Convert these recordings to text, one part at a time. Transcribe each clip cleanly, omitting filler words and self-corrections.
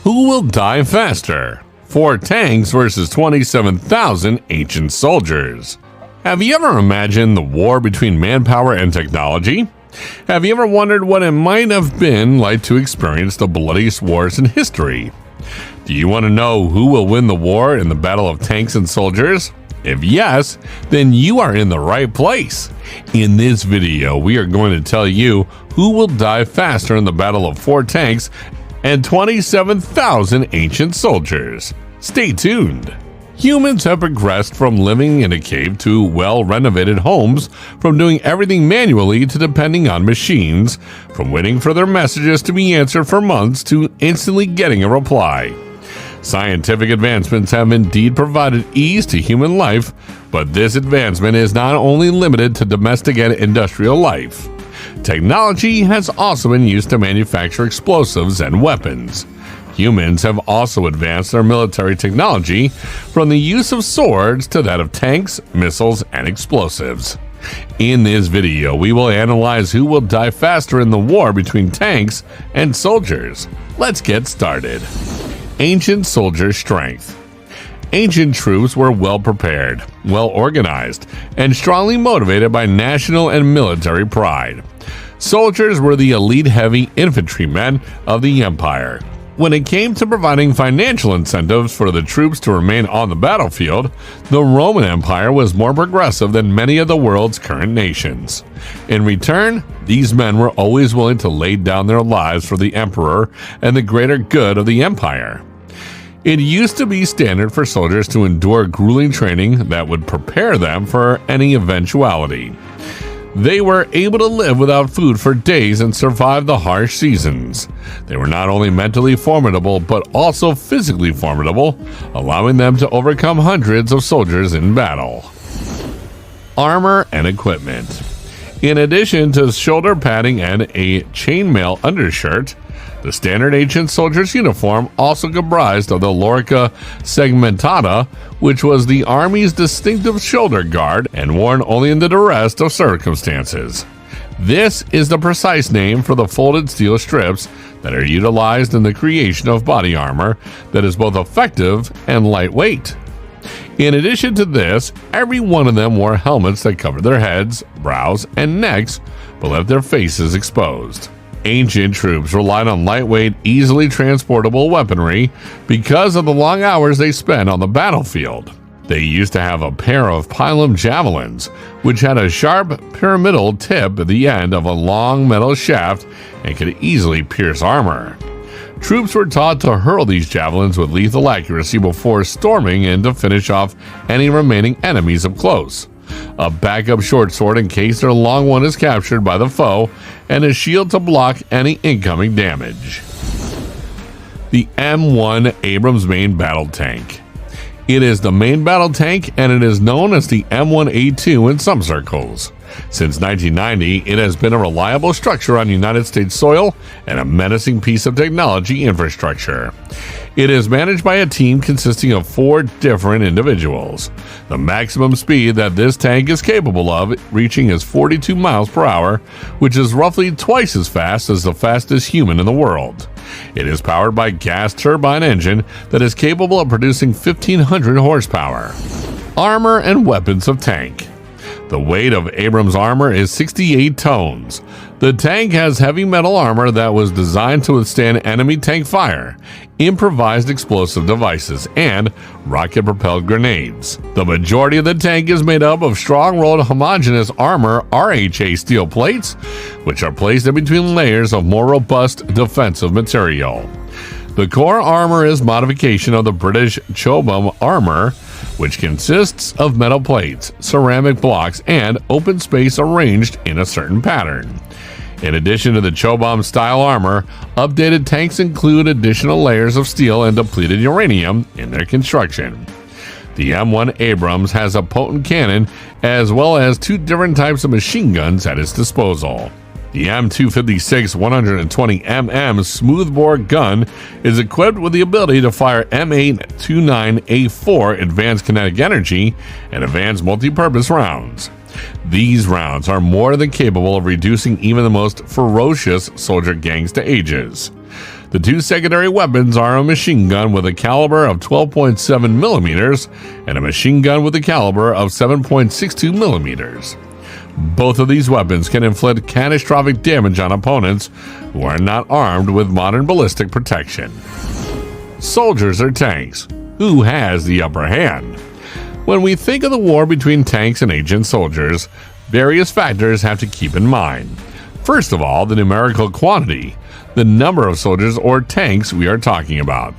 Who will die faster? 4 tanks versus 27,000 ancient soldiers. Have you ever imagined the war between manpower and technology? Have you ever wondered what it might have been like to experience the bloodiest wars in history? Do you want to know who will win the war in the battle of tanks and soldiers? If yes, then you are in the right place. In this video, we are going to tell you who will die faster in the battle of 4 tanks and 27,000 ancient soldiers. Stay tuned. Humans have progressed from living in a cave to well-renovated homes, from doing everything manually to depending on machines, from waiting for their messages to be answered for months to instantly getting a reply. Scientific advancements have indeed provided ease to human life, but this advancement is not only limited to domestic and industrial life. Technology has also been used to manufacture explosives and weapons. Humans have also advanced their military technology from the use of swords to that of tanks, missiles, and explosives. In this video, we will analyze who will die faster in the war between tanks and soldiers. Let's get started. Ancient soldier strength. Ancient troops were well prepared, well organized, and strongly motivated by national and military pride. Soldiers were the elite heavy infantrymen of the empire. When it came to providing financial incentives for the troops to remain on the battlefield, the Roman Empire was more progressive than many of the world's current nations. In return, these men were always willing to lay down their lives for the emperor and the greater good of the empire. It used to be standard for soldiers to endure grueling training that would prepare them for any eventuality. They were able to live without food for days and survive the harsh seasons. They were not only mentally formidable, but also physically formidable, allowing them to overcome hundreds of soldiers in battle. Armor and equipment. In addition to shoulder padding and a chainmail undershirt, the standard ancient soldier's uniform also comprised of the lorica segmentata, which was the army's distinctive shoulder guard and worn only in the duress of circumstances. This is the precise name for the folded steel strips that are utilized in the creation of body armor that is both effective and lightweight. In addition to this, every one of them wore helmets that covered their heads, brows, and necks, but left their faces exposed. Ancient troops relied on lightweight, easily transportable weaponry because of the long hours they spent on the battlefield. They used to have a pair of pilum javelins, which had a sharp pyramidal tip at the end of a long metal shaft and could easily pierce armor. Troops were taught to hurl these javelins with lethal accuracy before storming in to finish off any remaining enemies up close. A backup short sword in case their long one is captured by the foe, and a shield to block any incoming damage. The M1 Abrams main battle tank. It is the main battle tank, and it is known as the M1A2 in some circles. Since 1990, it has been a reliable structure on United States soil and a menacing piece of technology infrastructure. It is managed by a team consisting of 4 different individuals. The maximum speed that this tank is capable of reaching is 42 miles per hour, which is roughly twice as fast as the fastest human in the world. It is powered by a gas turbine engine that is capable of producing 1,500 horsepower. Armor and weapons of tank. The weight of Abrams armor is 68 tons. The tank has heavy metal armor that was designed to withstand enemy tank fire, improvised explosive devices, and rocket-propelled grenades. The majority of the tank is made up of strong-rolled homogeneous armor RHA steel plates, which are placed in between layers of more robust defensive material. The core armor is modification of the British Chobham armor, which consists of metal plates, ceramic blocks, and open space arranged in a certain pattern. In addition to the Chobham style armor, updated tanks include additional layers of steel and depleted uranium in their construction. The M1 Abrams has a potent cannon as well as 2 different types of machine guns at its disposal. The M256 120mm smoothbore gun is equipped with the ability to fire M829A4 advanced kinetic energy and advanced multi-purpose rounds. These rounds are more than capable of reducing even the most ferocious soldier gangs to ages. The The two secondary weapons are a machine gun with a caliber of 12.7 millimeters and a machine gun with a caliber of 7.62 millimeters. Both of these weapons can inflict catastrophic damage on opponents who are not armed with modern ballistic protection. Soldiers or tanks? Who has the upper hand? When we think of the war between tanks and ancient soldiers, various factors have to keep in mind. First of all, the numerical quantity, the number of soldiers or tanks we are talking about.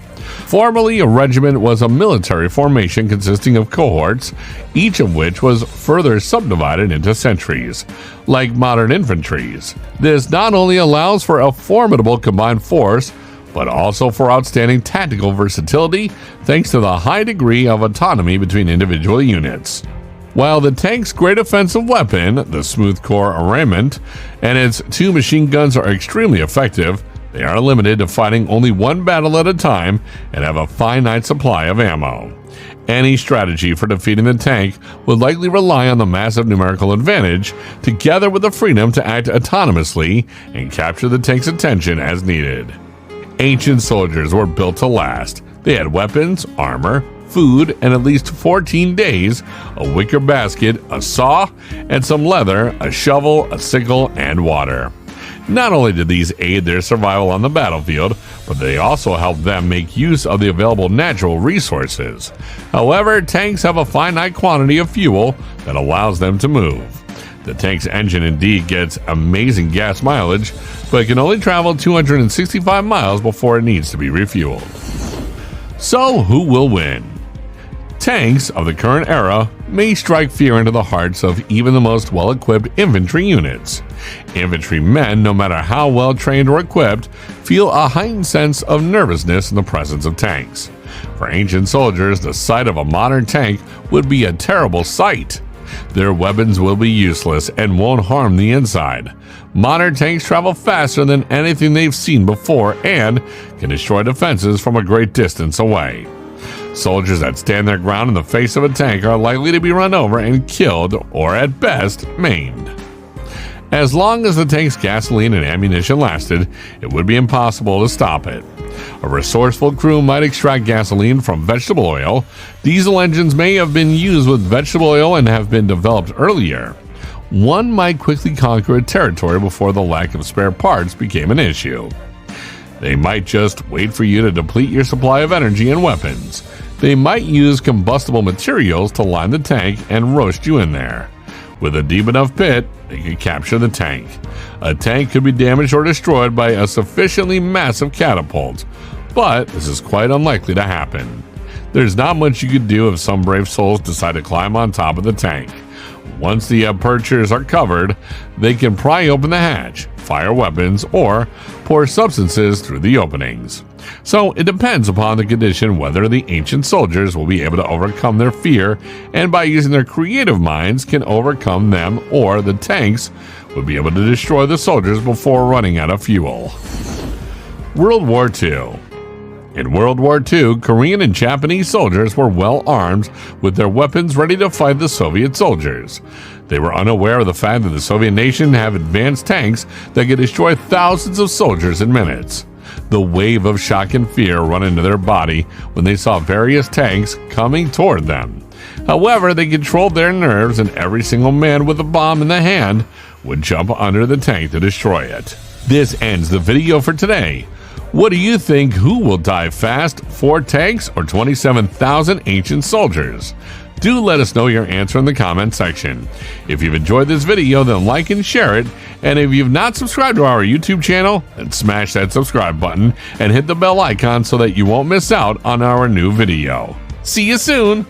Formerly, a regiment was a military formation consisting of cohorts, each of which was further subdivided into centuries, like modern infantries. This not only allows for a formidable combined force, but also for outstanding tactical versatility thanks to the high degree of autonomy between individual units. While the tank's great offensive weapon, the smooth core armament, and its two machine guns are extremely effective, they are limited to fighting only one battle at a time and have a finite supply of ammo. Any strategy for defeating the tank would likely rely on the massive numerical advantage, together with the freedom to act autonomously and capture the tank's attention as needed. Ancient soldiers were built to last. They had weapons, armor, food, and at least 14 days, a wicker basket, a saw, and some leather, a shovel, a sickle, and water. Not only did these aid their survival on the battlefield, but they also helped them make use of the available natural resources. However, tanks have a finite quantity of fuel that allows them to move. The tank's engine indeed gets amazing gas mileage, but it can only travel 265 miles before it needs to be refueled. So, who will win? Tanks of the current era may strike fear into the hearts of even the most well-equipped infantry units. Infantrymen, no matter how well trained or equipped, feel a heightened sense of nervousness in the presence of tanks. For ancient soldiers, the sight of a modern tank would be a terrible sight. Their weapons will be useless and won't harm the inside. Modern tanks travel faster than anything they've seen before and can destroy defenses from a great distance away. Soldiers that stand their ground in the face of a tank are likely to be run over and killed, or at best, maimed. As long as the tank's gasoline and ammunition lasted, it would be impossible to stop it. A resourceful crew might extract gasoline from vegetable oil. Diesel engines may have been used with vegetable oil and have been developed earlier. One might quickly conquer a territory before the lack of spare parts became an issue. They might just wait for you to deplete your supply of energy and weapons. They might use combustible materials to line the tank and roast you in there. With a deep enough pit, they could capture the tank. A tank could be damaged or destroyed by a sufficiently massive catapult, but this is quite unlikely to happen. There's not much you could do if some brave souls decide to climb on top of the tank. Once the apertures are covered, they can pry open the hatch, fire weapons, or pour substances through the openings. So it depends upon the condition whether the ancient soldiers will be able to overcome their fear and by using their creative minds can overcome them, or the tanks would be able to destroy the soldiers before running out of fuel. World War II. In World War II, Korean and Japanese soldiers were well armed with their weapons ready to fight the Soviet soldiers. They were unaware of the fact that the Soviet nation have advanced tanks that could destroy thousands of soldiers in minutes. The wave of shock and fear run into their body when they saw various tanks coming toward them. However, they controlled their nerves, and every single man with a bomb in the hand would jump under the tank to destroy it. This ends the video for today. What do you think? Who will die fast, 4 tanks or 27,000 ancient soldiers? Do let us know your answer in the comment section. If you've enjoyed this video, then like and share it. And if you've not subscribed to our YouTube channel, then smash that subscribe button and hit the bell icon so that you won't miss out on our new video. See you soon!